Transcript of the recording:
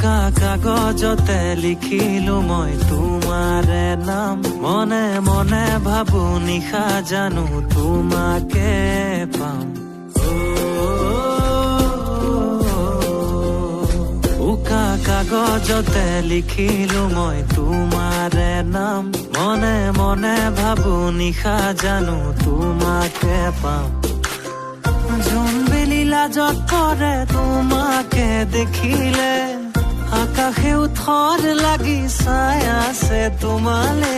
উকা কাগজতে লিখিলো মই তোমাৰে নাম মনে মনে ভাবো নিশা জানো তোমাকে পাম উকা কাগজতে লিখিলো মই তোমাৰে নাম মনে মনে ভাবো নিশা জানো তোমাকে পাম জোনবেলি লাজত পৰে তোমাকে দেখিলে আকাশে উঠৰ লাগি চাই আছে তোমালে